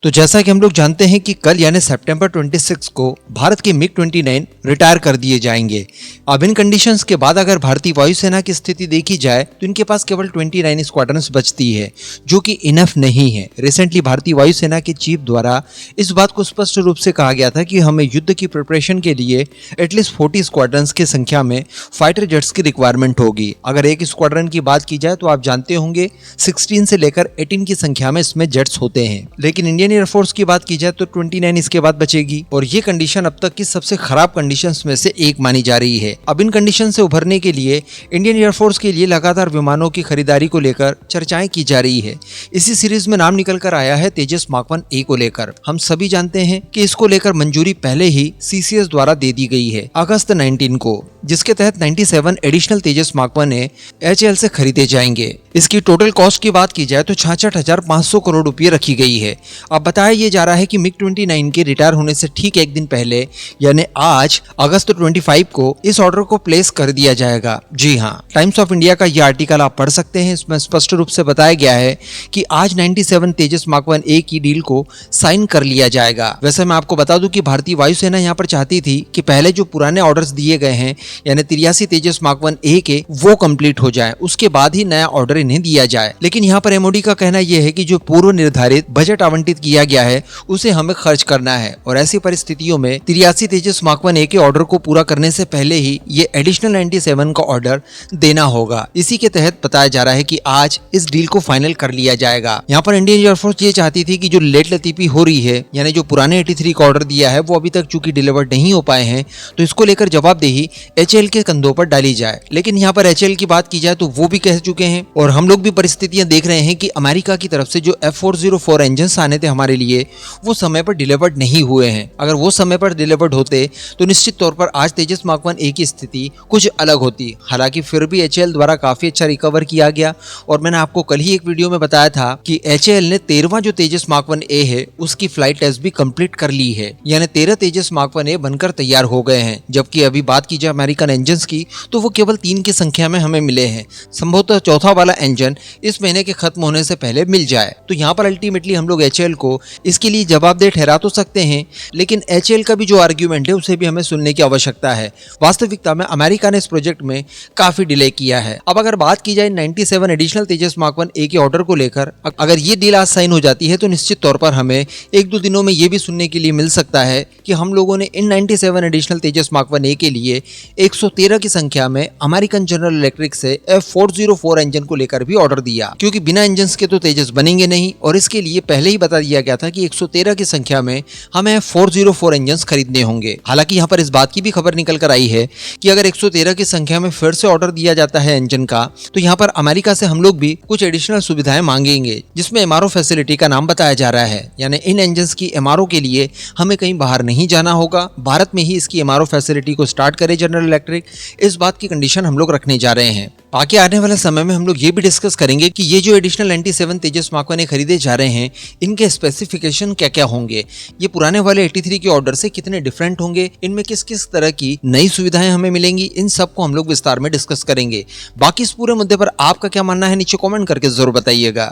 तो जैसा कि हम लोग जानते हैं कि कल यानी सितंबर 26 को भारत के मिग 29 रिटायर कर दिए जाएंगे। अब इन कंडीशंस के बाद अगर भारतीय वायुसेना की स्थिति देखी जाए तो इनके पास केवल 29 स्क्वाड्रन्स बचती है, जो कि इनफ नहीं है। रिसेंटली भारतीय वायुसेना के चीफ द्वारा इस बात को स्पष्ट रूप से कहा गया था कि हमें युद्ध की प्रिपरेशन के लिए एटलीस्ट 40 स्क्वाड्रन्स की संख्या में फाइटर जेट्स की रिक्वायरमेंट होगी। अगर एक स्क्वाड्रन की बात की जाए तो आप जानते होंगे 16 से लेकर 18 की संख्या में इसमें जेट्स होते हैं, लेकिन इंडियन एयरफोर्स की बात की जाए तो 29 इसके बाद बचेगी और ये कंडीशन अब तक की सबसे खराब कंडीशंस में से एक मानी जा रही है। अब इन कंडीशन से उभरने के लिए इंडियन एयरफोर्स के लिए लगातार विमानों की खरीदारी को लेकर चर्चाएं की जा रही है। इसी सीरीज में नाम निकल कर आया है तेजस मार्क 1A को लेकर। हम सभी जानते हैं कि इसको लेकर मंजूरी पहले ही सीसीएस द्वारा दे दी गई है अगस्त 19 को, जिसके तहत 97 एडिशनल तेजस मार्क 1A HAL से खरीदे जाएंगे। इसकी टोटल कॉस्ट की बात की जाए तो 66,500 करोड़ रुपए रखी गई है। अब बताया ये जा रहा है कि मिग 29 के रिटायर होने से ठीक एक दिन पहले यानी आज अगस्त 25 को इस ऑर्डर को प्लेस कर दिया जाएगा। जी हाँ, टाइम्स ऑफ इंडिया का ये आर्टिकल आप पढ़ सकते हैं। इसमें स्पष्ट रूप से बताया गया है कि आज 97 तेजस मार्क 1A की डील को साइन कर लिया जाएगा। वैसे मैं आपको बता दूं कि भारतीय वायुसेना यहाँ पर चाहती थी कि पहले जो पुराने ऑर्डर्स दिए गए हैं यानी 83 तेजस मार्क 1A के वो कंप्लीट हो जाए, उसके बाद ही नया ऑर्डर इन्हें दिया जाए। लेकिन यहाँ पर MOD का कहना यह है कि जो पूर्व निर्धारित बजट आवंटित किया गया है उसे हमें खर्च करना है और ऐसी परिस्थितियों में 83 तेजस मार्क 1A के ऑर्डर को पूरा करने से पहले ही ये एडिशनल 97 का ऑर्डर देना होगा। इसी के तहत बताया जा रहा है कि आज इस डील को फाइनल कर लिया जाएगा। यहाँ पर इंडियन एयरफोर्स ये चाहती थी कि जो लेट लतीफी हो रही है यानी जो पुराने 83 का ऑर्डर दिया है वो अभी तक चूंकि डिलीवर्ड नहीं हो पाए हैं, तो इसको लेकर जवाबदेही HAL के कंधों पर डाली जाए। लेकिन यहाँ पर HAL की बात की जाए तो वो भी कह चुके हैं और हम लोग भी परिस्थितियां देख रहे हैं कि अमेरिका की तरफ से जो F404 इंजन आने थे हमारे लिए वो समय पर डिलीवर्ड नहीं हुए हैं। अगर वो समय पर डिलीवर्ड होते तो निश्चित तौर पर आज तेजस मार्क 1A की स्थिति कुछ अलग होती। हालांकि फिर भी HAL द्वारा काफी अच्छा रिकवर किया गया और मैंने आपको कल ही एक वीडियो में बताया था कि HAL ने 13वां जो तेजस मार्क 1A है उसकी फ्लाइट टेस्ट भी कंप्लीट कर ली है, यानी 13 तेजस मार्क 1A बनकर तैयार हो गए हैं। जबकि अभी बात की जाए अमेरिकन इंजन की तो वो केवल 3 की संख्या में हमें मिले हैं। संभवतः चौथा वाला इंजन इस महीने के खत्म होने से पहले मिल जाए। तो यहाँ पर अल्टीमेटली हम लोग HAL को इसके लिए जवाबदेह ठहरा तो सकते हैं, लेकिन HAL का भी जो आर्ग्यूमेंट है उसे भी हमें सुनने की आवश्यकता है। वास्तविकता में अमेरिका ने इस प्रोजेक्ट में काफी डिले किया है। अब अगर बात की जाए 97 एडिशनल तेजस मार्क 1A के ऑर्डर को लेकर, अगर ये डील आज साइन हो जाती है तो निश्चित तौर पर हमें 1-2 दिनों में ये भी सुनने के लिए मिल सकता है कि हम लोगों ने इन 97 एडिशनल तेजस मार्क 1A के लिए 113 की संख्या में अमेरिकन जनरल इलेक्ट्रिक से F404 इंजन को लेकर भी ऑर्डर दिया, क्योंकि बिना इंजन के तो तेजस बनेंगे नहीं और इसके लिए पहले ही बता दिया गया था कि 113 की संख्या में हमें F404 इंजन खरीदने होंगे। हालांकि यहाँ पर इस बात की भी खबर निकल कर आई है कि अगर 113 की संख्या में फिर से ऑर्डर दिया जाता है इंजन का, तो यहाँ पर अमेरिका से हम लोग भी कुछ एडिशनल सुविधाएं मांगेंगे, जिसमें MRO फैसिलिटी का नाम बताया जा रहा है। यानी इन इंजन की MRO के लिए हमें कहीं बाहर नहीं जाना होगा, भारत में ही इसकी MRO फैसिलिटी को स्टार्ट करे जनरल इलेक्ट्रिक। इस बात की कंडीशन हम लोग रखने जा रहे हैं। बाकी आने वाले समय में हम लोग ये भी डिस्कस करेंगे कि ये जो एडिशनल 97 तेजस मार्क 1A खरीदे जा रहे हैं इनके स्पेसिफिकेशन क्या क्या होंगे, ये पुराने वाले 83 के ऑर्डर से कितने डिफरेंट होंगे, इनमें किस किस तरह की नई सुविधाएं हमें मिलेंगी, इन सब को हम लोग विस्तार में डिस्कस करेंगे। बाकी इस पूरे मुद्दे पर आपका क्या मानना है नीचे कमेंट करके जरूर बताइएगा।